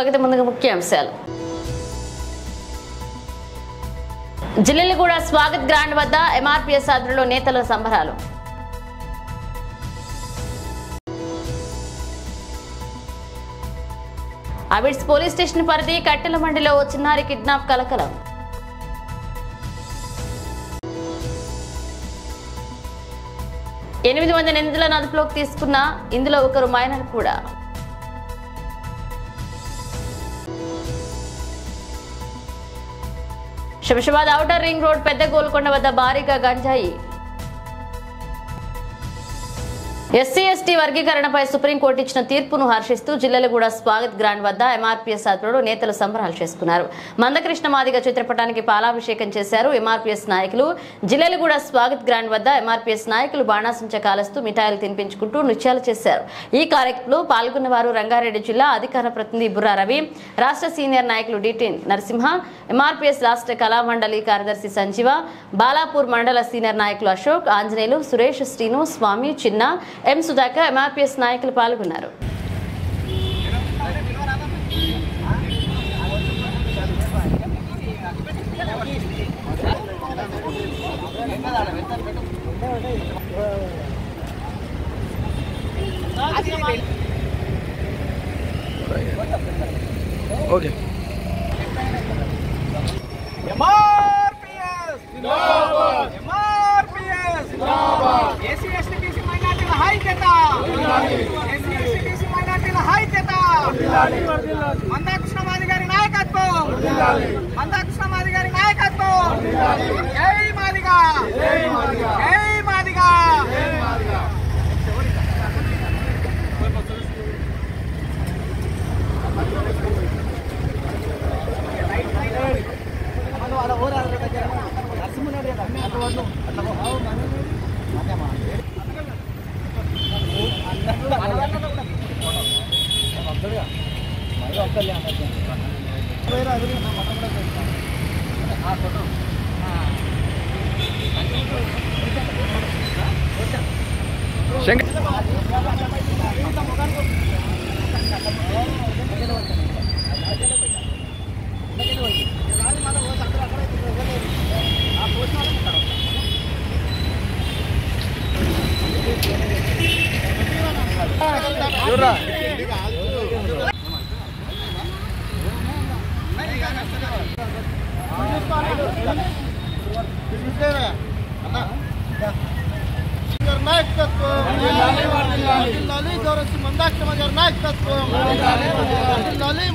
స్వాగతం. ముందుగా ముఖ్యాంశాలు. జిల్లెలగూడ స్వాగత్ గ్రాండ్ వద్ద ఎంఆర్పీఎస్ ఆధ్వర్యంలో నేతల సంబరాలు. అబిడ్స్ పోలీస్ స్టేషన్ పరిధి కట్టెల మండిలో చిన్నారి కిడ్నాప్ కలకలం. ఎనిమిది మంది నిందితులను అదుపులోకి తీసుకున్న ఇందులో ఒకరు మైనర్ కూడా. శంషాబాద్ ఔటర్ రింగ్ రోడ్ పెద్ద గోల్కొండ వద్ద భారీగా గంజాయి. ఎస్సీ ఎస్టీ వర్గీకరణపై సుప్రీంకోర్టు ఇచ్చిన తీర్పును హర్షిస్తూ జిల్లెలగూడ స్వాగత్ గ్రాండ్ వద్ద ఎంఆర్పీఎస్ ఆధ్వర్యంలో నేతలు సంబరాలు చేసుకున్నారు. మందకృష్ణ మాదిగ చిత్రపటానికి పాలాభిషేకం చేశారు ఎంఆర్పీఎస్ నాయకులు. జిల్లెలగూడ స్వాగత్ గ్రాండ్ వద్ద ఎంఆర్పీఎస్ నాయకులు బాణాసంచ కాలుస్తూ మిఠాయిలు తినిపించుకుంటూ నృత్యాలు చేశారు. ఈ కార్యక్రమంలో పాల్గొన్న వారు రంగారెడ్డి జిల్లా అధికార ప్రతినిధి బుర్రా రవి, రాష్ట్ర సీనియర్ నాయకులు డిటి నరసింహ, ఎంఆర్పీఎస్ రాష్ట్ర కళామండలి కార్యదర్శి సంజీవ, బాలాపూర్ మండల సీనియర్ నాయకులు అశోక్, ఆంజనేయులు, సురేష్, శ్రీను, స్వామి, చిన్న, ఎం సుధాకర్, ఎంఆర్పీఎస్ నాయకులు పాల్గొన్నారు. ఓకే. మందకృష్ణ మాది గారి నాయకత్వం, మందకృష్ణ మాది గారి నాయకత్వం. జై మాదిగా, జై మాదిగా.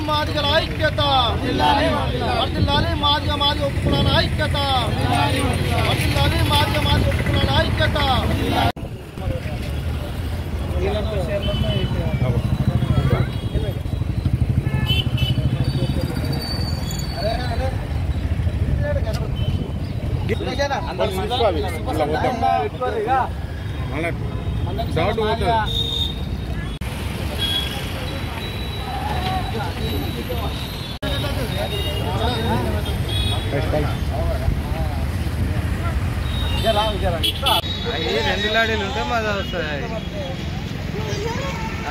మాదిగల ఐక్యత, మాదిగ మాది ఒప్పుకున్న ఐక్యత, మాదిగ మాది ఒప్పుకున్న ఐక్యత. రెండు లాడీలు ఉంటే మజా వస్తుంది.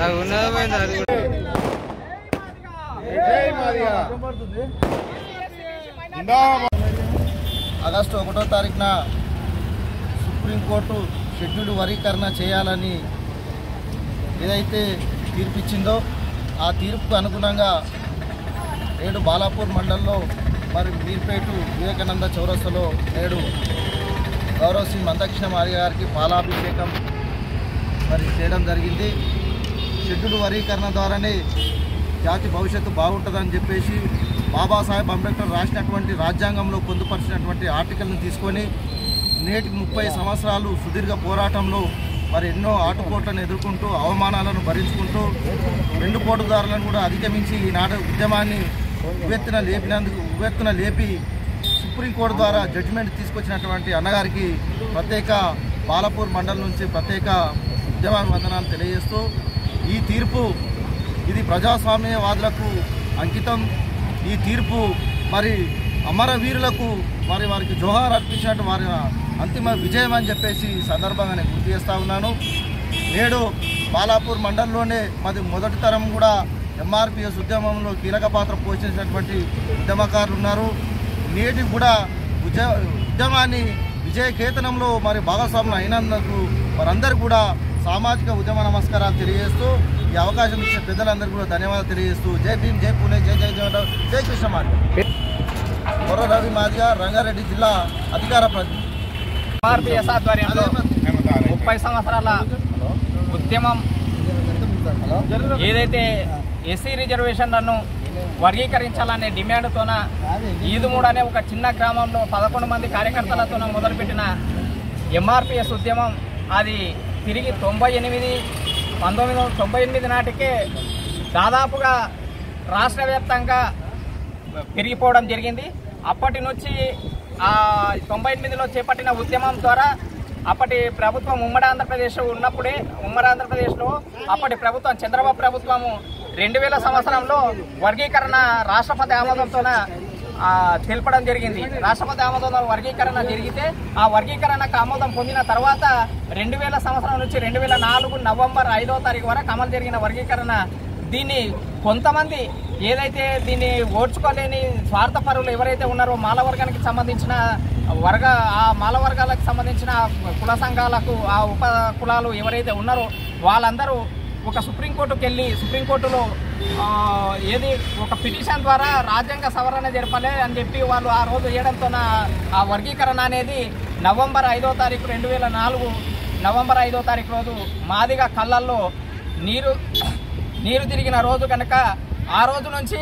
అది ఉన్నది పోయింది. అది కూడా ఆగస్టు 1వ తారీఖున సుప్రీంకోర్టు షెడ్యూల్ వర్గీకరణ చేయాలని ఏదైతే తీర్పు ఇచ్చిందో ఆ తీర్పుకు అనుగుణంగా నేడు బాలాపూర్ మండలంలో మరి మీర్పేట వివేకానంద చౌరస్తాలో నేడు గౌరవ శ్రీ మందకృష్ణ మాదిగ గారికి పాలాభిషేకం మరి చేయడం జరిగింది. షెడ్యూల్ వర్గీకరణ ద్వారానే జాతి భవిష్యత్తు బాగుంటుందని చెప్పేసి బాబాసాహెబ్ అంబేద్కర్ రాసినటువంటి రాజ్యాంగంలో పొందుపరిచినటువంటి ఆర్టికల్ని తీసుకొని నేటికి 30 సంవత్సరాలు సుదీర్ఘ పోరాటంలో మరి ఎన్నో ఆటుపోట్లను ఎదుర్కొంటూ అవమానాలను భరించుకుంటూ రెండు పోటుదారులను కూడా అధిగమించి ఈనాడు ఉద్యమాన్ని ఉవ్వెత్తున లేపి సుప్రీంకోర్టు ద్వారా జడ్జిమెంట్ తీసుకొచ్చినటువంటి అన్నగారికి ప్రత్యేక బాలాపూర్ మండలం నుంచి ప్రత్యేక ఉద్యమాభివందనాలు తెలియజేస్తూ ఈ తీర్పు ఇది ప్రజాస్వామ్యవాదులకు అంకితం. ఈ తీర్పు మరి అమరవీరులకు మరి వారికి జోహార్ అర్పించినట్టు వారి అంతిమ విజయం అని చెప్పేసి సందర్భంగా నేను గుర్తు చేస్తూ ఉన్నాను. నేడు బాలాపూర్ మండలంలోనే మాది మొదటి తరం కూడా ఎంఆర్పిఎస్ ఉద్యమంలో కీలక పాత్ర పోషించినటువంటి ఉద్యమకారులు ఉన్నారు. నేటి కూడా ఉద్యమాన్ని విజయకేతనంలో మరి భాగస్వాములు అయినందుకు వారందరూ కూడా సామాజిక ఉద్యమ నమస్కారాలు తెలియజేస్తూ ఈ అవకాశం ఇచ్చిన పెద్దలందరూ కూడా ధన్యవాదాలు తెలియజేస్తూ జై భీమ్, జై పూణే, జై జై జై జై కృష్ణ మాదిగ. బొర్ర రవి మాదిగ, రంగారెడ్డి జిల్లా అధికార ప్రతినిధి. ఎంఆర్పిఎస్ ఆధ్వర్యంలో 30 సంవత్సరాల ఉద్యమం ఏదైతే ఎస్సీ రిజర్వేషన్లను వర్గీకరించాలనే డిమాండ్తోన ఈదుమూడు అనే ఒక చిన్న గ్రామంలో 11 మంది కార్యకర్తలతో మొదలుపెట్టిన ఎంఆర్పిఎస్ ఉద్యమం అది తిరిగి 1998 నాటికే దాదాపుగా రాష్ట్ర వ్యాప్తంగా పెరిగిపోవడం జరిగింది. అప్పటి నుంచి 98లో చేపట్టిన ఉద్యమం ద్వారా అప్పటి ప్రభుత్వం ఉమ్మడి ఆంధ్రప్రదేశ్ ఉన్నప్పుడే ఉమ్మడి ఆంధ్రప్రదేశ్లో అప్పటి ప్రభుత్వం చంద్రబాబు ప్రభుత్వము 2000 సంవత్సరంలో వర్గీకరణ రాష్ట్రపతి ఆమోదంతో తెలపడం జరిగింది. రాష్ట్రపతి ఆమోదంతో వర్గీకరణ జరిగితే ఆ వర్గీకరణకు ఆమోదం పొందిన తర్వాత 2000 సంవత్సరం నుంచి 2004 నవంబర్ 5వ తారీఖు వరకు అమలు జరిగిన వర్గీకరణ దీన్ని కొంతమంది ఏదైతే దీన్ని ఓడ్చుకోలేని స్వార్థపరులు ఎవరైతే ఉన్నారో మాలవర్గానికి సంబంధించిన ఆ మాలవర్గాలకు సంబంధించిన కుల సంఘాలకు ఆ ఉప కులాలు ఎవరైతే ఉన్నారో వాళ్ళందరూ ఒక సుప్రీంకోర్టుకు వెళ్ళి సుప్రీంకోర్టులో ఏది ఒక పిటిషన్ ద్వారా రాజ్యాంగ సవరణ జరపాలి అని చెప్పి వాళ్ళు ఆ రోజు చేయడంతో ఆ వర్గీకరణ అనేది నవంబర్ 5వ తారీఖు 2004 నవంబర్ 5వ తారీఖు రోజు మాదిగ కళ్ళల్లో నీరు తిరిగిన రోజు కనుక ఆ రోజు నుంచి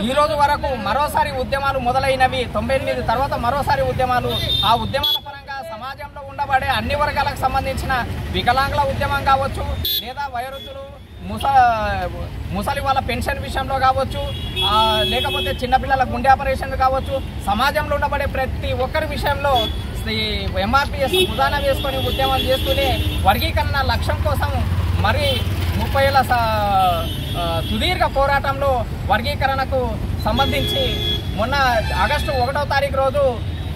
ఈ రోజు వరకు మరోసారి ఉద్యమాలు మొదలైనవి. 98 తర్వాత మరోసారి ఉద్యమాలు. ఆ ఉద్యమాల పరంగా సమాజంలో ఉండబడే అన్ని వర్గాలకు సంబంధించిన వికలాంగుల ఉద్యమం కావచ్చు, లేదా వయోవృద్ధులు ముసలి వాళ్ళ పెన్షన్ విషయంలో కావచ్చు, లేకపోతే చిన్నపిల్లల గుండె ఆపరేషన్ కావచ్చు, సమాజంలో ఉండబడే ప్రతి ఒక్కరి విషయంలో ఎంఆర్పిఎస్ ప్రధాన వేసుకొని ఉద్యమం చేస్తూనే వర్గీకరణ లక్ష్యం కోసం మరి 30 ఏళ్ల సుదీర్ఘ పోరాటంలో వర్గీకరణకు సంబంధించి మొన్న ఆగస్టు 1వ తారీఖు రోజు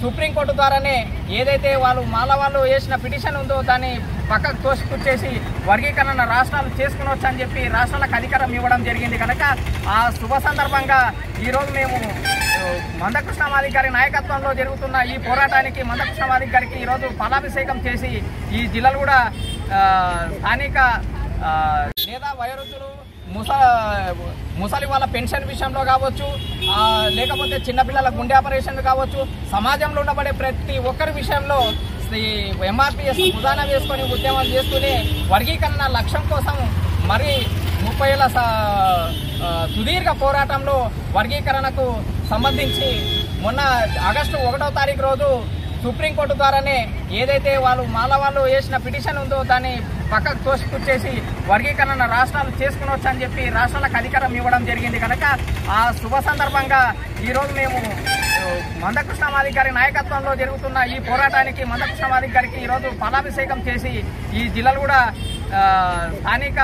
సుప్రీంకోర్టు ద్వారానే ఏదైతే వాళ్ళు వేసిన పిటిషన్ ఉందో దాన్ని పక్కకు తోసిపుచ్చేసి వర్గీకరణ రాష్ట్రాలు చేసుకునవచ్చు అని చెప్పి రాష్ట్రాలకు అధికారం ఇవ్వడం జరిగింది. కనుక ఆ శుభ సందర్భంగా ఈరోజు మేము మందకృష్ణ మాదిగ గారి నాయకత్వంలో జరుగుతున్న ఈ పోరాటానికి మందకృష్ణ మాదిగ గారికి ఈరోజు ఫలాభిషేకం చేసి ఈ జిల్లాలు కూడా స్థానిక లేదా వయోవృద్ధులు ముసలి వాళ్ళ పెన్షన్ విషయంలో కావచ్చు, లేకపోతే చిన్నపిల్లల గుండె ఆపరేషన్ కావచ్చు, సమాజంలో ఉండబడే ప్రతి ఒక్కరి విషయంలో ఎంఆర్పిఎస్ ప్రధాన వేసుకొని ఉద్యమం చేస్తూనే వర్గీకరణ లక్ష్యం కోసం మరి 30 ఏళ్ల సుదీర్ఘ పోరాటంలో వర్గీకరణకు సంబంధించి మొన్న ఆగస్టు 1వ తారీఖు రోజు సుప్రీంకోర్టు ద్వారానే ఏదైతే వాళ్ళు వేసిన పిటిషన్ ఉందో దాన్ని పక్కకు తోసిపుచ్చేసి వర్గీకరణ రాష్ట్రాలు చేసుకునవచ్చు అని చెప్పి రాష్ట్రాలకు అధికారం ఇవ్వడం జరిగింది. కనుక ఆ శుభ సందర్భంగా ఈరోజు మేము మందకృష్ణ మాదిగ గారి నాయకత్వంలో జరుగుతున్న ఈ పోరాటానికి మందకృష్ణ మాదిగ గారికి ఈరోజు ఫలాభిషేకం చేసి ఈ జిల్లాలు కూడా స్థానిక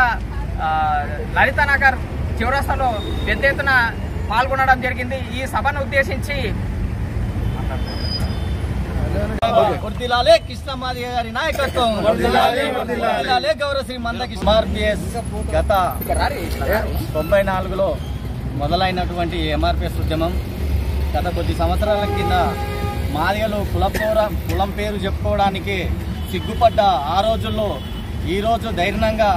లలితనగర్ చౌరస్తాలో పెద్ద ఎత్తున పాల్గొనడం జరిగింది. ఈ సభను ఉద్దేశించి వర్ధిల్లాలే కృష్ణ మాదిగ గారి నాయకత్వం, వర్ధిల్లాలే గౌరవశ్రీ మందకృష్ణ. ఎంఆర్పిఎస్ గత 94లో మొదలైనటువంటి ఎంఆర్పిఎస్ ఉద్యమం గత కొద్ది సంవత్సరాల కింద మాదిగలు కులం పేరు చెప్పుకోవడానికి సిగ్గుపడ్డ ఆ రోజుల్లో ఈరోజు ధైర్యంగా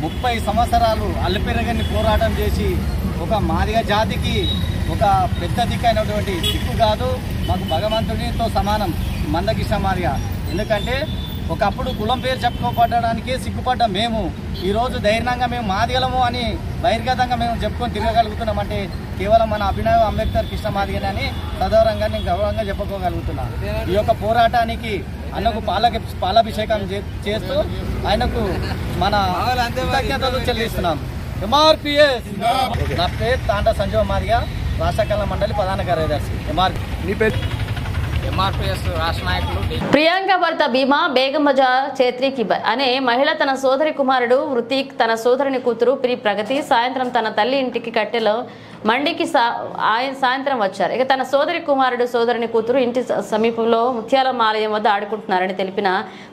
30 సంవత్సరాలు అల్లిపెరగని పోరాటం చేసి ఒక మాదిగ జాతికి ఒక పెద్ద దిక్కైనటువంటి సిగ్గు కాదు, మాకు భగవంతుడితో సమానం మందకృష్ణ మాదిగ. ఎందుకంటే ఒకప్పుడు కులం పేరు చెప్పుకోపడడానికి సిగ్గుపడ్డ మేము ఈరోజు ధైర్యంగా మేము మాదిగలము అని బహిర్గతంగా మేము చెప్పుకొని తిరగగలుగుతున్నామంటే కేవలం మన అభినవ్ అంబేద్కర్ కృష్ణ మాదిగని సదౌరంగా నేను గౌరవంగా చెప్పుకోగలుగుతున్నాను. ఈ యొక్క పోరాటానికి ఆయనకు పాలాభిషేకం చేస్తూ ఆయనకు మన కృతజ్ఞతలు చెల్లిస్తున్నాం. ఎంఆర్పిఎస్. నా పేరు తాండా సంజీవ మాదిగ, రాష్ట్ర కళ మండలి ప్రధాన కార్యదర్శి. ఎంఆర్పి. ఎంఆర్పిఎస్ రాష్ట్ర నాయకులు ప్రియాంక భర్త భీమా బేగం బజార్ చేత్రికి అనే మహిళ తన సోదరి కుమారుడు వృతిక్ తన సోదరుని కూతురు ప్రి ప్రగతి సాయంత్రం తన తల్లి ఇంటికి కట్టెలో మండికి సాయంత్రం వచ్చారు. ఇక తన సోదరి కుమారుడు సోదరుని కూతురు ఇంటి సమీపంలో ముత్యాలమ్మ ఆలయం వద్ద ఆడుకుంటున్నారని తెలిపిన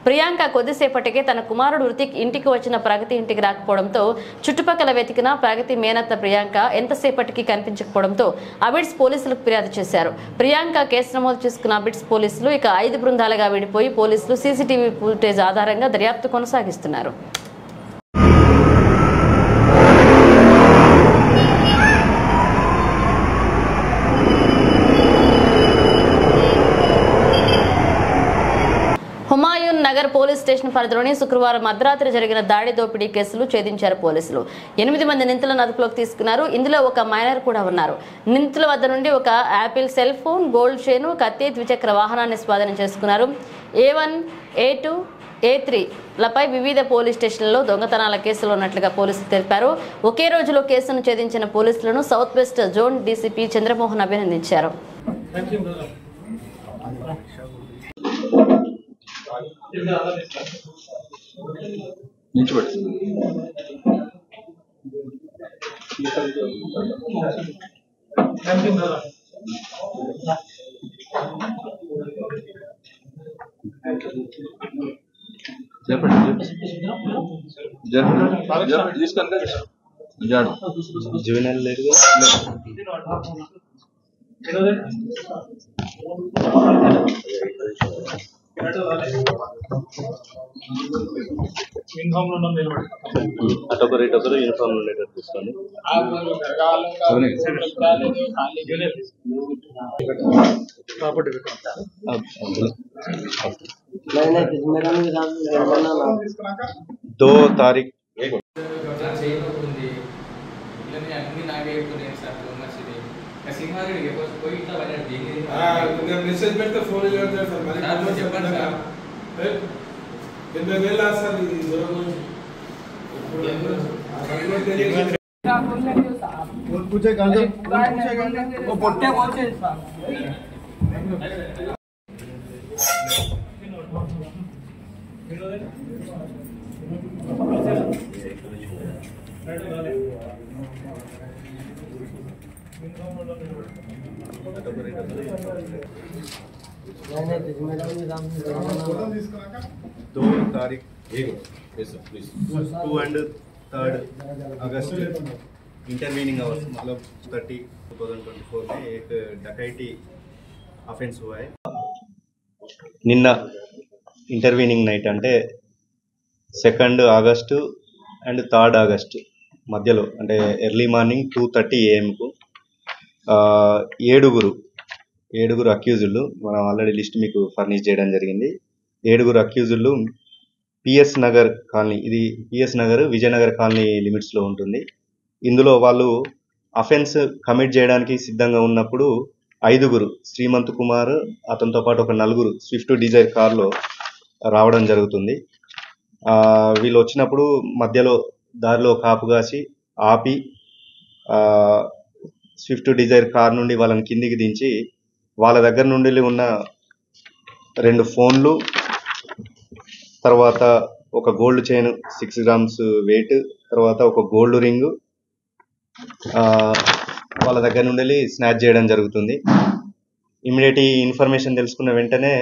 ప్రియాంక కొద్దిసేపటికే తన కుమారుడు వృతిక్ ఇంటికి వచ్చిన ప్రగతి ఇంటికి రాకపోవడంతో చుట్టుపక్కల వెతికిన ప్రగతి మేనత్త ప్రియాంక ఎంతసేపటికి కనిపించకపోవడంతో అబిడ్స్ పోలీసులకు ఫిర్యాదు చేశారు. ప్రియాంక కేసు నమోదు చేసుకున్న అబిడ్స్ పోలీసులు ఇక 5 బృందాలుగా విడిపోయి పోలీసులు సీసీటీవీ ఫుటేజ్ ఆధారంగా దర్యాప్తు కొనసాగిస్తున్నారు. హుమాయూన్ నగర్ పోలీస్ స్టేషన్ పరిధిలోని శుక్రవారం అర్ధరాత్రి జరిగిన దాడి దోపిడీ కేసులు ఛేదించారు పోలీసులు. 8 మంది నిందితులను అదుపులోకి తీసుకున్నారు. ఇందులో ఒక మైనర్ కూడా ఉన్నారు. నిందితుల వద్ద నుండి ఒక Apple cell phone, gold chain, కత్తి, ద్విచక్ర వాహనాన్ని స్వాధీనం చేసుకున్నారు. A1, A2, A3 లపై వివిధ పోలీస్ స్టేషన్లలో దొంగతనాల కేసులు ఉన్నట్లుగా పోలీసులు తెలిపారు. ఒకే రోజులో కేసును ఛేదించిన పోలీసులను south west zone DCP Chandramohan అభినందించారు. జూనియర్ లేదు అటొకరు ఇటొకరు యూనిఫామ్ ఉండేటట్టు చూసుకోండి. దో తారీఖు మెసేజ్ పెడితే ఫోన్ చెప్పండి సార్. 80,000 సార్ दो तारीख 2 and 3rd August intervening hours मतलब 30/2024 में एक डकैती ऑफेंस हुआ है. నిన్న ఇంటర్వీనింగ్ నైట్ అంటే 2nd August and 3rd August మధ్యలో అంటే ఎర్లీ మార్నింగ్ 2:30 AM ఏడుగురు అక్యూజులు మనం ఆల్రెడీ లిస్ట్ మీకు ఫర్నిష్ చేయడం జరిగింది. 7 అక్యూజులు పిఎస్ నగర్ కాలనీ, ఇది పిఎస్ నగర్ విజయనగర్ కాలనీ లిమిట్స్లో ఉంటుంది. ఇందులో వాళ్ళు అఫెన్స్ కమిట్ చేయడానికి సిద్ధంగా ఉన్నప్పుడు 5 శ్రీమంత్ కుమార్ అతనితో పాటు ఒక 4 స్విఫ్ట్ డిజైర్ కార్లో రావడం జరుగుతుంది. వీళ్ళు వచ్చినప్పుడు మధ్యలో దారిలో కాపుగాసి ఆపి స్విఫ్ట్ డిజైర్ కార్ నుండి వాళ్ళని కిందికి దించి వాళ్ళ దగ్గర నుండి ఉన్న 2 ఫోన్లు, తర్వాత ఒక గోల్డ్ చైన్ 6 గ్రామ్స్ వెయిట్, తర్వాత ఒక గోల్డ్ రింగు వాళ్ళ దగ్గర నుండి స్నాచ్ చేయడం జరుగుతుంది. ఇమ్మీడియట్ ఈ ఇన్ఫర్మేషన్ తెలుసుకున్న వెంటనే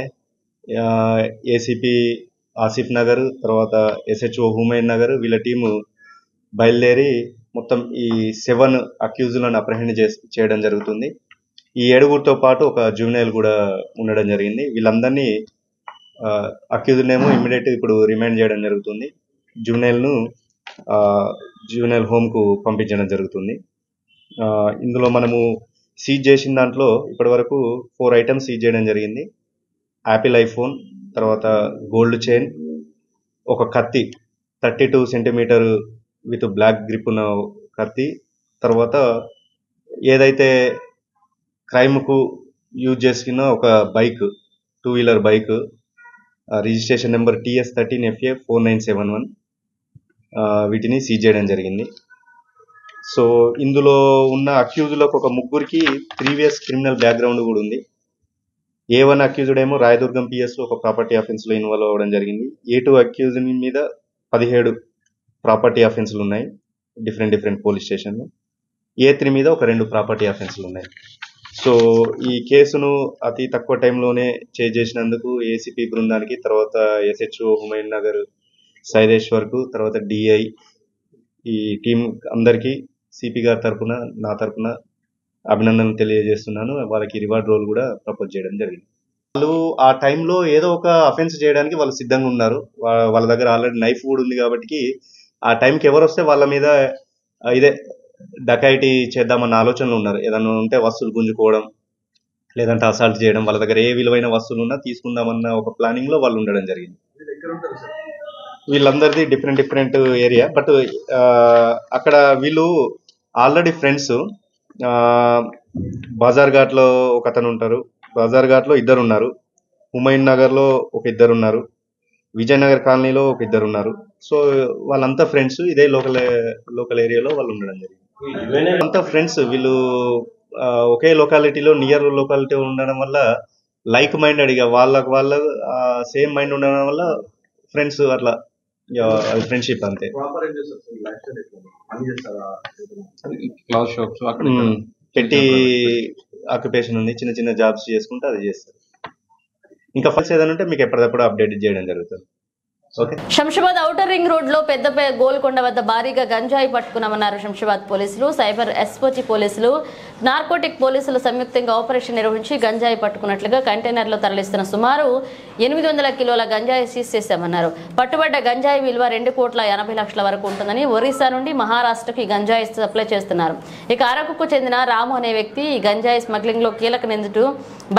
ఏసీపీ ఆసిఫ్ నగర్, తర్వాత ఎస్హెచ్ఓ హుమైన్ నగర్ వీళ్ళ టీము బయలుదేరి మొత్తం ఈ 7 అక్యూజులను అప్రహెండ్ చేయడం జరుగుతుంది. ఈ 7గురితో పాటు ఒక జూనియర్ కూడా ఉండడం జరిగింది. వీళ్ళందరినీ అక్యూజ్నేమో ఇమ్మీడియట్ ఇప్పుడు రిమైండ్ చేయడం జరుగుతుంది. జూనియర్ హోమ్కు పంపించడం జరుగుతుంది. ఇందులో మనము సీజ్ చేసిన దాంట్లో ఇప్పటి వరకు 4 ఐటమ్స్ సీజ్ చేయడం జరిగింది. యాపిల్ ఐఫోన్, తర్వాత గోల్డ్ చైన్, ఒక కత్తి 32 సెంటీమీటర్ విత్ బ్లాక్ గ్రిప్ ఉన్న కత్తి, తర్వాత ఏదైతే క్రైమ్కు యూజ్ చేసుకున్న ఒక bike, two wheeler bike, registration number TS13FA 4971 వీటిని సీజ్ చేయడం జరిగింది. సో ఇందులో ఉన్న అక్యూజులకు ఒక 3 ప్రీవియస్ క్రిమినల్ బ్యాక్గ్రౌండ్ కూడా ఉంది. A1 అక్యూజ్డ్ ఏమో రాయదుర్గం పిఎస్లో ఒక ప్రాపర్టీ అఫెన్స్లో ఇన్వాల్వ్ అవ్వడం జరిగింది. A2 అక్యూజ్డ్ మీద 17 ప్రాపర్టీ అఫెన్స్లు ఉన్నాయి డిఫరెంట్ పోలీస్ స్టేషన్లో. A3 మీద ఒక 2 ప్రాపర్టీ అఫెన్స్లు ఉన్నాయి. సో ఈ కేసును అతి తక్కువ టైంలోనే చేసినందుకు ఏసీపీ బృందానికి, తర్వాత SHO హుమైన్ నగర్ సైదేశ్వర్కు, తర్వాత DI ఈ టీం అందరికీ సిపి గారి తరఫున నా తరఫున అభినందనలు తెలియజేస్తున్నాను. వాళ్ళకి రివార్డ్ రోల్ కూడా ప్రపోజ్ చేయడం జరిగింది. వాళ్ళు ఆ టైంలో ఏదో ఒక అఫెన్స్ చేయడానికి వాళ్ళు సిద్ధంగా ఉన్నారు. వాళ్ళ దగ్గర ఆల్రెడీ నైఫ్ కూడా ఉంది కాబట్టి ఆ టైంకి ఎవరు వస్తే వాళ్ళ మీద ఇదే డకైటీ చేద్దామన్న ఆలోచనలు ఉన్నారు. ఏదన్నా ఉంటే వస్తువులు గుంజుకోవడం, లేదంటే అసాల్ట్ చేయడం, వాళ్ళ దగ్గర ఏ విలువైన వస్తువులు ఉన్నా తీసుకుందామన్న ఒక ప్లానింగ్ లో వాళ్ళు ఉండడం జరిగింది. వీళ్ళందరిది డిఫరెంట్ ఏరియా. బట్ అక్కడ వీళ్ళు ఆల్రెడీ ఫ్రెండ్స్. బజార్ ఘాట్ లో ఒక అతను ఉంటారు, బజార్ ఘాట్ లో 2 ఉన్నారు, హుమైన్ నగర్ లో ఒక 2 ఉన్నారు, విజయనగర్ కాలనీలో ఒక 2 ఉన్నారు. సో వాళ్ళంతా ఫ్రెండ్స్, ఇదే లోకల్ ఏరియాలో వాళ్ళు ఉండడం జరిగింది. అంతా ఫ్రెండ్స్ వీళ్ళు ఒకే లొకాలిటీలో, నియర్ లొకాలిటీ ఉండడం వల్ల లైక్ మైండెడ్, ఇక వాళ్ళ సేమ్ మైండ్ ఉండడం వల్ల ఫ్రెండ్స్, అట్లా అది ఫ్రెండ్షిప్ అంతే. పెట్టి ఆక్యుపేషన్ ఉంది, చిన్న జాబ్స్ చేసుకుంటే అది చేస్తారు. ఇంకా ఫస్ట్ ఏదైనా ఉంటే మీకు ఎప్పటికప్పుడు అప్డేట్ చేయడం జరుగుతుంది. శంషాబాద్ ఔటర్ రింగ్ రోడ్ లో పెద్ద గోల్కొండ వద్ద భారీగా గంజాయి పట్టుకున్నామన్నారు శంషాబాద్ పోలీసులు. సైబర్ SOT పోలీసులు, నార్కోటిక్ పోలీసులు సంయుక్తంగా ఆపరేషన్ నిర్వహించి గంజాయి పట్టుకున్నట్లుగా కంటైనర్లో తరలిస్తున్న సుమారు 800 కిలోల గంజాయి సీజ్ చేశామన్నారు. పట్టుబడ్డ గంజాయి విలువ 2,80,00,000 వరకు ఉంటుందని, ఒరిస్సా నుండి మహారాష్ట్రకు ఈ గంజాయి సప్లై చేస్తున్నారు. ఇక అరకుకు చెందిన రాము అనే వ్యక్తి ఈ గంజాయి స్మగ్లింగ్ లో కీలక నిందితుడు.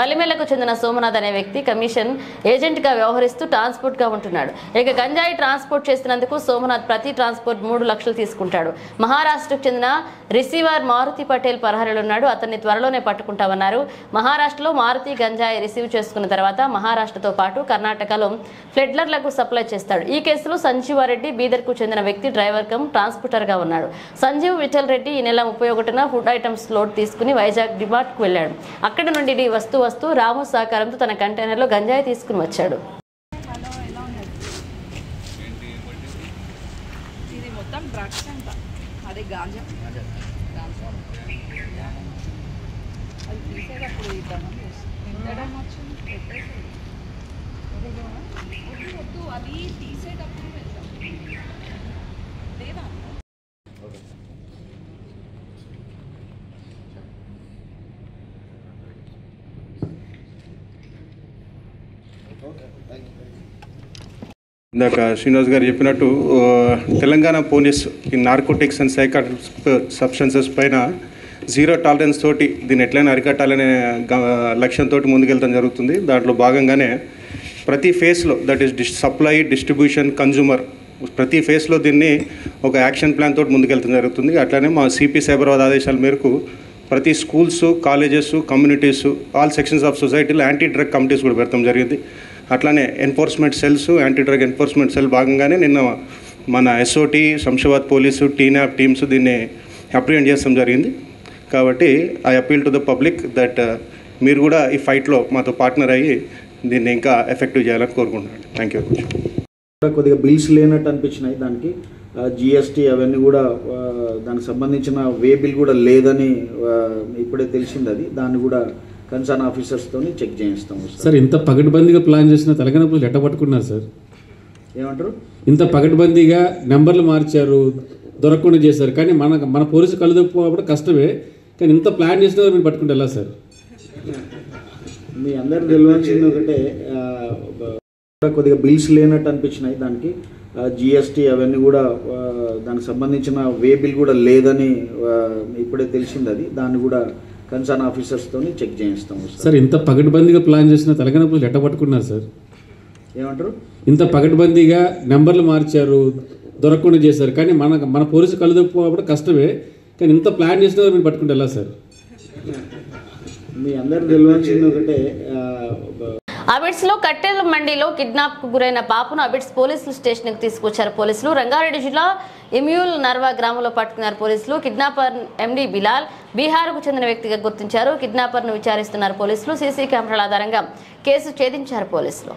బలిమెలకు చెందిన సోమనాథ్ అనే వ్యక్తి కమిషన్ ఏజెంట్ గా వ్యవహరిస్తూ ట్రాన్స్పోర్ట్ గా ఉంటున్నాడు. ఇక గంజాయి ట్రాన్స్పోర్ట్ చేస్తున్నందుకు సోమనాథ్ ప్రతి ట్రాన్స్పోర్ట్ 3 లక్షలు తీసుకుంటాడు. మహారాష్ట్రకు చెందిన రిసీవర్ మారుతి పటేల్ పరహరిలో ఉన్నాడు. అతన్ని త్వరలోనే పట్టుకుంటామన్నారు. మహారాష్ట్రలో మారుతి గంజాయి రిసీవ్ చేసుకున్న తర్వాత మహారాష్ట్రతో పాటు కర్ణాటకలో ఫ్లెడ్లర్లకు సప్లై చేస్తాడు. ఈ కేసులో సంజీవారెడ్డి బీదర్ కు చెందిన వ్యక్తి డ్రైవర్ కమ్ ట్రాన్స్పోర్టర్ గా ఉన్నాడు. సంజీవ్ విఠల్ రెడ్డి ఈ నెల 31న ఫుడ్ ఐటమ్స్ లోడ్ తీసుకుని వైజాగ్ డిమార్ట్ కు వెళ్లాడు. అక్కడి నుండి వస్తూ రాము సహకారంతో తన కంటైనర్ లో గంజాయి తీసుకుని వచ్చాడు. డ్రగ్స్ అంట, అదే గాంజా. అది తీసేటప్పుడు ఇద్దామని వచ్చింది, వద్దు అది తీసేటప్పుడు వెళ్తాం లేదా. ఇందాక శ్రీనివాస్ గారు చెప్పినట్టు తెలంగాణ పోలీస్ ఈ నార్కోటిక్స్ అండ్ సైకాట్రిక్ సబ్స్టెన్సెస్ పైన 0 టాలరెన్స్ తోటి దీన్ని ఎట్లయినా అరికట్టాలనే లక్ష్యంతో ముందుకెళ్తాం జరుగుతుంది. దాంట్లో భాగంగానే ప్రతి ఫేస్లో, that is supply, distribution, consumer, ప్రతి ఫేస్లో దీన్ని ఒక యాక్షన్ ప్లాన్ తోటి ముందుకెళ్తాం జరుగుతుంది. అట్లానే మా సిపి సైబరాబాద్ ఆదేశాల మేరకు ప్రతి schools, colleges, communities, all sections of సొసైటీలో యాంటీ డ్రగ్ కమిటీస్ కూడా పెడతాం జరిగింది. అట్లానే enforcement cells, anti drug enforcement cell భాగంగానే నిన్న మన SOT, Shamshabad police, TNAP teams దీన్ని అప్రిహెండ్ చేస్తాం జరిగింది. కాబట్టి I appeal to the public that మీరు కూడా ఈ ఫైట్లో మాతో పార్ట్నర్ అయ్యి దీన్ని ఇంకా ఎఫెక్టివ్ చేయాలని కోరుకుంటున్నాను. Thank you very much. కొద్దిగా బిల్స్ లేనట్టు అనిపించినాయి. దానికి GST అవన్నీ కూడా దానికి సంబంధించిన వే బిల్ కూడా లేదని ఇప్పుడే తెలిసింది. అది దాన్ని కూడా కన్సర్న్ ఆఫీసర్స్తో చెక్ చేయిస్తాం సార్. ఇంత పగడ్బందీగా ప్లాన్ చేసిన తెలంగాణ పోలీసులు ఎట్ట పట్టుకున్నారు సార్? ఏమంటారు? ఇంత పగడ్బందీగా నెంబర్లు మార్చారు, దొరకకుండా చేశారు. కానీ మన పోలీసు కళ్ళు దొరికిపోవడం కష్టమే, కానీ ఇంత ప్లాన్ చేసిన మీరు పట్టుకుంటే ఎలా సార్? మీ అందరికి తెలియాల్సింది ఒకటే, కొద్దిగా బిల్స్ లేనట్టు అనిపించినాయి. దానికి GST అవన్నీ కూడా దానికి సంబంధించిన వే బిల్ కూడా లేదని ఇప్పుడే తెలిసింది. అది దాన్ని కూడా కన్సర్న్ ఆఫీసర్స్తో చెక్ చేయిస్తాం సార్. ఇంత పగడ్బందీగా ప్లాన్ చేసిన తెలంగాణ పోలీసులు ఎట్ట పట్టుకున్నారు సార్? ఏమంటారు? ఇంత పగడ్బందీగా నెంబర్లు మార్చారు, దొరకకుండా చేశారు. కానీ మన పోలీసు కళ్ళు దొరికిపోవడం కష్టమే, కానీ ఇంత ప్లాన్ చేసిన మీరు పట్టుకుంటే ఎలా సార్? మీ అందరికి తెలియాల్సింది ఒకటే, అబిడ్స్ లో కట్టెల మండిలో కిడ్నాప్ కు గురైన పాపను అబిడ్స్ పోలీసులు స్టేషన్ కు తీసుకొచ్చారు పోలీసులు. రంగారెడ్డి జిల్లా ఇమ్యూల్ నర్వా గ్రామంలో పట్టుకున్నారు పోలీసులు. కిడ్నాపర్ ఎండి బిలాల్ బీహార్ కు చెందిన వ్యక్తిగా గుర్తించారు. కిడ్నాపర్ ను విచారిస్తున్నారు పోలీసులు. సీసీ కెమెరాల ఆధారంగా కేసు ఛేదించారు పోలీసులు.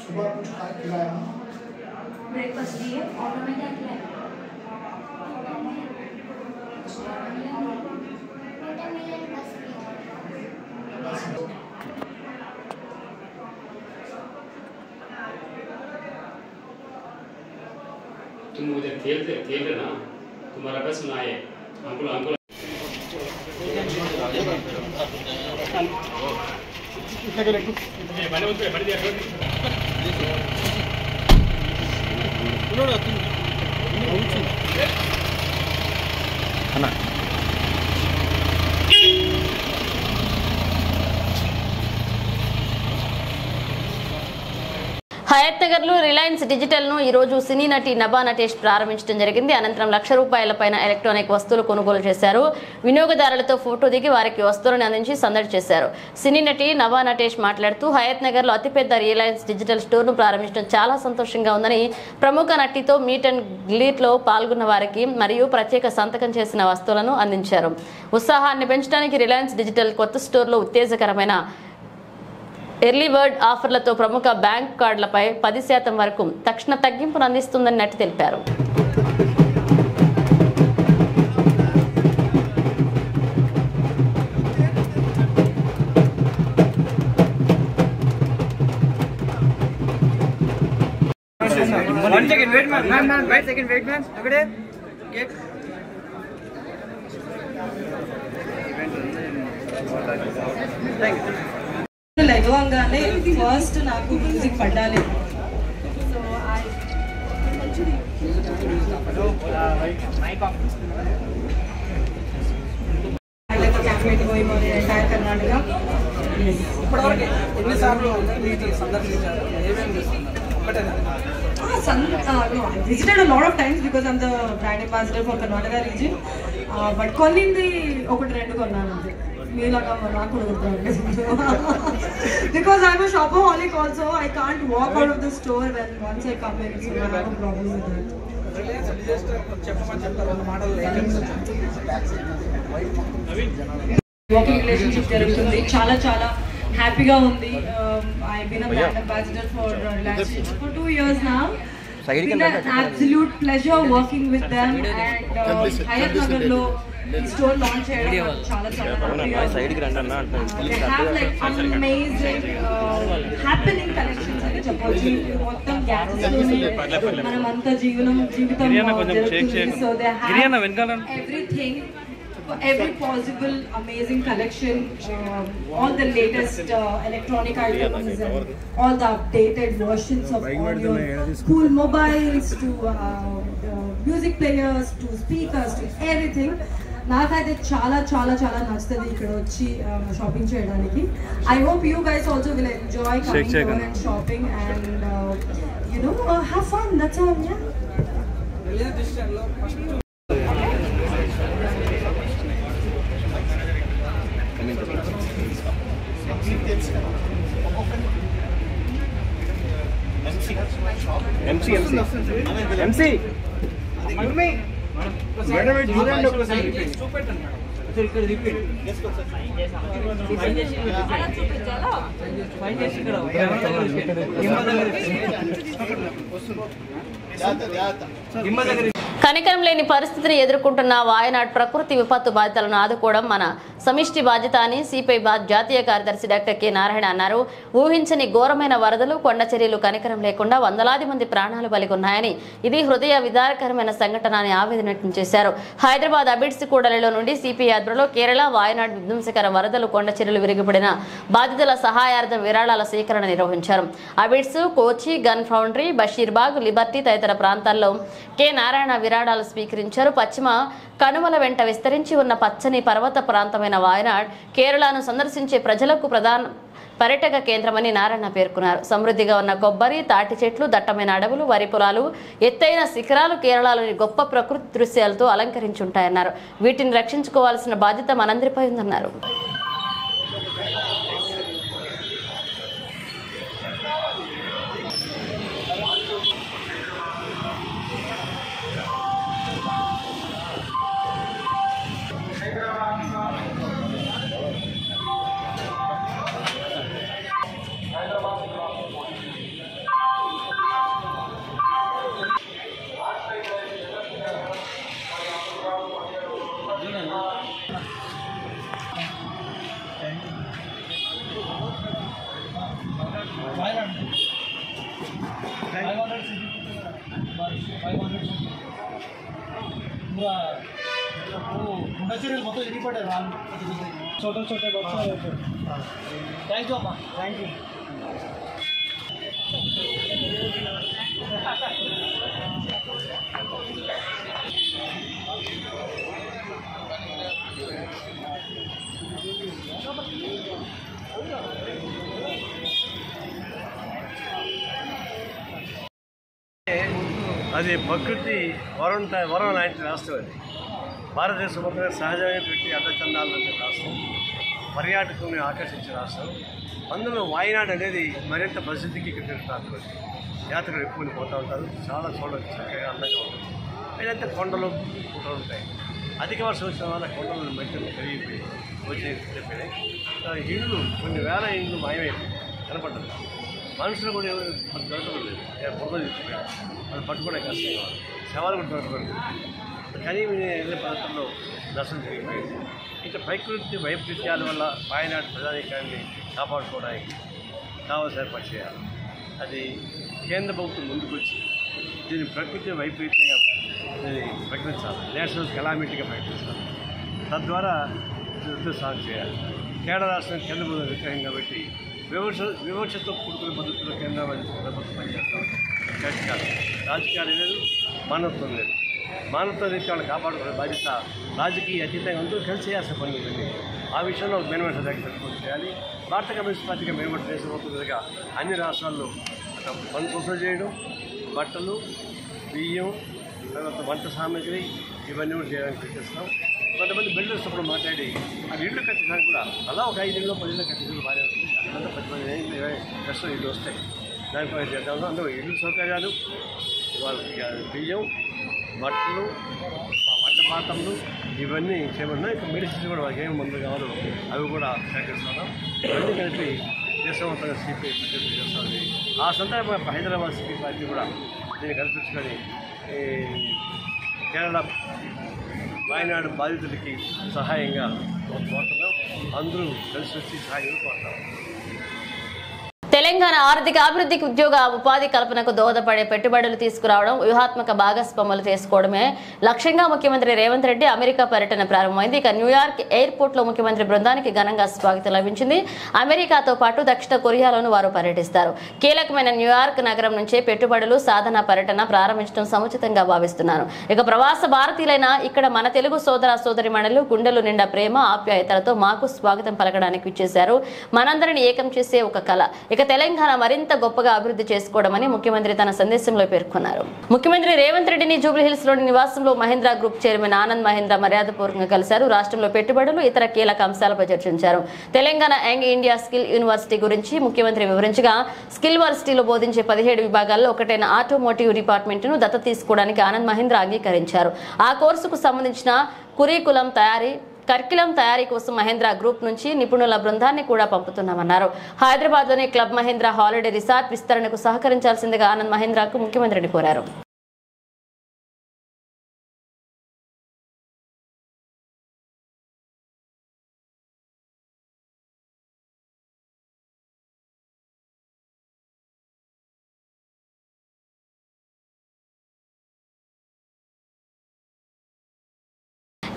सुबह कुछ खिलाया ब्रेकफास्ट दिए ऑर्डर में क्या खिलाया तुम उधर खेल रहे ना तुम्हारा बस में आए अंकुल अंकुल హయత్ నగర్ లో రిలయన్స్ డిజిటల్ ను ఈ రోజు సినీ నటి నభా నటేష్ ప్రారంభించడం జరిగింది. అనంతరం ₹1,00,000 పైన ఎలక్ట్రానిక్ వస్తువులు కొనుగోలు చేశారు. వినియోగదారులతో ఫోటో దిగి వారికి వస్తువులను అందించి సందడి చేశారు. సినీ నటి నభా నటేష్ మాట్లాడుతూ హయత్ నగర్ లో అతిపెద్ద రిలయన్స్ డిజిటల్ స్టోర్ ను ప్రారంభించడం చాలా సంతోషంగా ఉందని, ప్రముఖ నటితో మీట్ అండ్ గ్లీట్ లో పాల్గొన్న వారికి మరియు ప్రత్యేక సంతకం చేసిన వస్తువులను అందించారు. ఉత్సాహాన్ని పెంచడానికి రిలయన్స్ డిజిటల్ కొత్త స్టోర్ లో ఉత్తేజకరమైన ఎర్లీ బర్డ్ ఆఫర్లతో ప్రముఖ బ్యాంక్ కార్డులపై 10% వరకు తక్షణ తగ్గింపును అందిస్తుందని నటి తెలిపారు. లెగవంగానే ఫస్ట్ నాకు మ్యూజిక్ పడ్డాలి. So Karnataka visited a lot of times because I'm the brand ambassador for Karnataka region. But కొన్నింది ఒకటి రెండు కొన్నాను అంతే. మీలాగా నాకు కూడా because I'm a shopaholic also. I can't walk out of the store when once I come in, so I have a problem with that. Working relationship జరుగుతుంది. చాలా చాలా హ్యాపీగా ఉంది. I've been a brand ambassador for Reliance for 2 years now. It's been an absolute pleasure working with them, and Hayath Nagar లో store launch చేయడం చాలా చాలా they have like amazing happening collections అని చెప్పొచ్చు. మొత్తం గ్యాడ్జెట్స్ మనం అంతా జీవితం జరుగుతుంది. So they have everything, every possible amazing collection, all the latest electronic items and all the updated versions of all your cool mobiles to music players to speakers to everything. నాకైతే చాలా చాలా చాలా నచ్చుతుంది ఇక్కడ వచ్చి షాపింగ్ చేయడానికి. I hope you guys also will enjoy coming here and shopping and you know have fun. That's all. Yeah MC madam చూడండి ఒకసారి చూపెట్టండి. ఇక్కడ రిపీట్ కనికరం లేని పరిస్థితిని ఎదుర్కొంటున్న వాయనాడ్ ప్రకృతి విపత్తు బాధితులను ఆదుకోవడం మన సమిష్టి బాధ్యత అని సిపిఐ జాతీయ కార్యదర్శి డాక్టర్ కె నారాయణ అన్నారు. ఊహించని ఘోరమైన వరదలు, కొండ చర్యలు కనికరం లేకుండా వందలాది మంది ప్రాణాలు బలిగొన్నాయని, ఇది హృదయ విదారకరమైన సంఘటన అని ఆవేదన వ్యక్తం చేశారు. హైదరాబాద్ అబిడ్స్ కూడలిలో నుండి సిపిఐ ఆధ్వర్యంలో కేరళ వాయనాడ్ విధ్వంసకర వరదలు, కొండ చర్యలు విరిగిపడిన బాధితుల సహాయార్థం విరాళాల సేకరణ నిర్వహించారు. అబిడ్స్, కోచి, గన్ ఫౌండరీ, బషీర్బాగ్, లిబర్టీ తదితర ప్రాంతాల్లో కె నారాయణ విరాళాలు స్వీకరించారు. పశ్చిమ కనుమల వెంట విస్తరించి ఉన్న పచ్చని పర్వత ప్రాంతమైన భాగమైన వాయనాడ్ కేరళను సందర్శించే ప్రజలకు ప్రధాన పర్యాటక కేంద్రమని నారాయణ పేర్కొన్నారు. సమృద్ధిగా ఉన్న కొబ్బరి, తాటి చెట్లు, దట్టమైన అడవులు, వరి పొలాలు, ఎత్తైన శిఖరాలు కేరళలోని గొప్ప ప్రకృతి దృశ్యాలతో అలంకరించి ఉంటాయన్నారు. వీటిని రక్షించుకోవాల్సిన బాధ్యత మనందరిపై ఉందన్నారు. మొత్తం ఎగిరిపడ్డారు చోట చోట థ్యాంక్ యూ అమ్మా థ్యాంక్ యూ. అది ప్రకృతి వరం లాంటి రాష్ట్రం. అది భారతదేశం మొత్తం సహజమైనటువంటి అడ్డచందాలంటే రాష్ట్రం, పర్యాటకుల్ని ఆకర్షించే రాష్ట్రం. అందులో వాయనాడ్ అనేది మరింత ప్రసిద్ధికి పెరుగుతారు. యాత్రికులు ఎక్కువ పోతూ ఉంటారు. చాలా చూడవచ్చు, చక్కగా అందంగా ఉంటుంది. ఇదంతా కొండలు ఉంటాయి. అధిక వర్షం వచ్చిన వల్ల కొండలు మధ్యలో పెరిగిపోయి వచ్చేపోయినాయి. ఇళ్ళు కొన్ని వేల ఇళ్ళు మాయమైపోయి కనపడ్డది. మనుషులు కూడా దొరకడం లేదు. బుర్ర తీసుకుపోయారు, అది పట్టుకునే కష్టంగా శవాలు కూడా దొరకలేదు. కానీ వెళ్ళే పద్ధతుల్లో దర్శనం జరిగిపోయింది. ఇక ప్రకృతి వైపరీత్యాల వల్ల వాయనాడు ప్రజానీకాన్ని కాపాడుకోవడానికి కావాల్సిన ఏర్పాటు చేయాలి. అది కేంద్ర ప్రభుత్వం ముందుకొచ్చి దీన్ని ప్రకృతి వైపరీత్యంగా ప్రకటించాలి, నేషనల్ కెలామిటీగా ప్రకటించాలి. తద్వారా సాగు చేయాలి. కేరళ రాష్ట్రం కేంద్ర ప్రభుత్వం విగ్రహం కాబట్టి వివక్షతో కూడుకున్న పద్ధతిలో కేంద్ర ప్రభుత్వం పనిచేస్తాం. కరెక్ట్ కాదు. రాజకీయాలు లేదు, మానవత్వం లేదు. మానవత్వ రీత్యాలను కాపాడుకునే బాధ్యత రాజకీయ అతీతంగా అందరూ కలిసి చేయాల్సిన పనులు ఉంది. ఆ విషయంలో మేనిఫెస్టో పెట్టుకుని చేయాలి. భారత కమ్యూనిస్ట్ పార్టీగా మేనిఫెస్టో దేశపోతుందిగా అన్ని రాష్ట్రాల్లో పనులు సొసైటీ చేయడం, బట్టలు, బియ్యం, తర్వాత వంట సామాగ్రి ఇవన్నీ కూడా చేయడానికి ప్రయత్నిస్తున్నాం. కొంతమంది బిల్డర్స్ అప్పుడు మాట్లాడి ఆ ఇళ్ళు కట్టడానికి కూడా అలా ఒక 5 ఇళ్ళు 10 ఇళ్ళు కట్టించడం బాగానే ఉంటుంది. అందులో 10-20 లక్షల ఇళ్ళు వస్తాయి. దానిపై చేద్దాం. అందులో ఇళ్ళు సౌకర్యాలు, బియ్యం, బట్టలు, వంట పాత్రలు ఇవన్నీ చేయమన్నాయి. ఇంకా మెడిసిన్స్ కూడా వాళ్ళకి ఏమి మందులు కావాలో అవి కూడా సేకరిస్తున్నాం. ఇవన్నీ కలిపి దేశవంతంగా సిపి చేస్తుంది. ఆ సందర్భంగా హైదరాబాద్ సిపి పార్టీ కూడా దీన్ని కల్పించుకొని కేరళ వాయనాడు బాధితులకి సహాయంగా కోరుతున్నాం. అందరూ కలిసి వచ్చి సహాయం కోరుతాం. తెలంగాణ ఆర్థిక అభివృద్ధికి, ఉద్యోగ ఉపాధి కల్పనకు దోహదపడే పెట్టుబడులు తీసుకురావడం, వ్యూహాత్మక భాగస్వాములు చేసుకోవడమే లక్ష్యంగా ముఖ్యమంత్రి రేవంత్ రెడ్డి అమెరికా పర్యటన ప్రారంభమైంది. ఇక న్యూయార్క్ ఎయిర్పోర్ట్ లో ముఖ్యమంత్రి బృందానికి ఘనంగా స్వాగతం లభించింది. అమెరికాతో పాటు దక్షిణ కొరియాలోనూ వారు పర్యటిస్తారు. కీలకమైన న్యూయార్క్ నగరం నుంచే పెట్టుబడులు సాధన పర్యటన ప్రారంభించడం సముచితంగా భావిస్తున్నారు. ఇక ప్రవాస భారతీయులైన ఇక్కడ మన తెలుగు సోదర సోదరిమణులు గుండెలు నిండా ప్రేమ ఆప్యాయతలతో మాకు స్వాగతం పలకడానికి విచ్చేశారు. మనందరిని ఏకం చేసే ఒక కళ. ఇక తెలంగాణ మరింత గొప్పగా అభివృద్ధి చేసుకోవడమని ముఖ్యమంత్రి తన సందేశంలో పేర్కొన్నారు. ముఖ్యమంత్రి రేవంత్ రెడ్డిని జూబ్లీహిల్స్ లోని నివాసంలో మహీంద్రా గ్రూప్ చైర్మన్ ఆనంద్ మహీంద్రా మర్యాదపూర్వకంగా కలిశారు. రాష్ట్రంలో పెట్టుబడులు, ఇతర కీలక అంశాలపై చర్చించారు. Telangana young India skill university గురించి ముఖ్యమంత్రి వివరించగా, స్కిల్ వర్సిటీలో బోధించే 17 విభాగాల్లో ఒకటైన ఆటోమోటివ్ డిపార్ట్మెంట్ ను దత్తత తీసుకోవడానికి ఆనంద్ మహీంద్రా అంగీకరించారు. ఆ కోర్సుకు సంబంధించిన కర్కిలం తయారీ కోసం మహేంద్ర గ్రూప్ నుంచి నిపుణుల బృందాన్ని కూడా పంపుతున్నామన్నారు. హైదరాబాద్ లోని క్లబ్ మహేంద్ర హాలిడే రిసార్ట్ విస్తరణకు సహకరించాల్సిందిగా ఆనంద్ మహేంద్రకు ముఖ్యమంత్రిని కోరారు.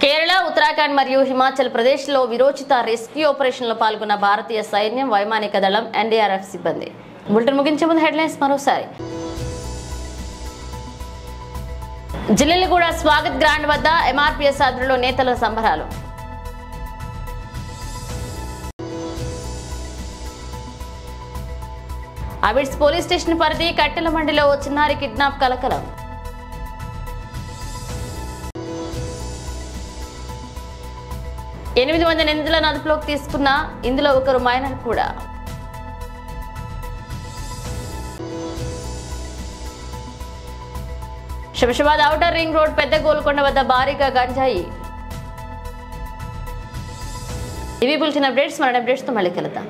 కేరళ, ఉత్తరాఖండ్ మరియు హిమాచల్ ప్రదేశ్ లో విరోచిత రెస్క్యూ ఆపరేషన్ లో పాల్గొన్న భారతీయ సైన్యం, వైమానిక దళం, ఎన్డీఆర్ఎఫ్ సిబ్బంది. బులెటిన్ ముగించే ముందు హెడ్లైన్స్ మరోసారి. జిల్లెలగూడ స్వాగత్ గ్రాండ్ వద్ద ఎంఆర్పీఎస్ ఆధ్వర్యంలో నేతల సంబరాలు. అబిడ్స్ పోలీస్ స్టేషన్ పరిధి కట్టెల మండిలో ఓ చిన్నారి కిడ్నాప్ కలకలం. 8 మంది నిందితులను అదుపులోకి తీసుకున్న ఇందులో ఒకరు మైనర్ కూడా. శంషాబాద్ ఔటర్ రింగ్ రోడ్ పెద్ద గోల్కొండ వద్ద భారీగా గంజాయి. ఇవి బులెటిన్ అప్డేట్స్. మరణ అప్డేట్స్తో మళ్ళీ కలుద్దాం.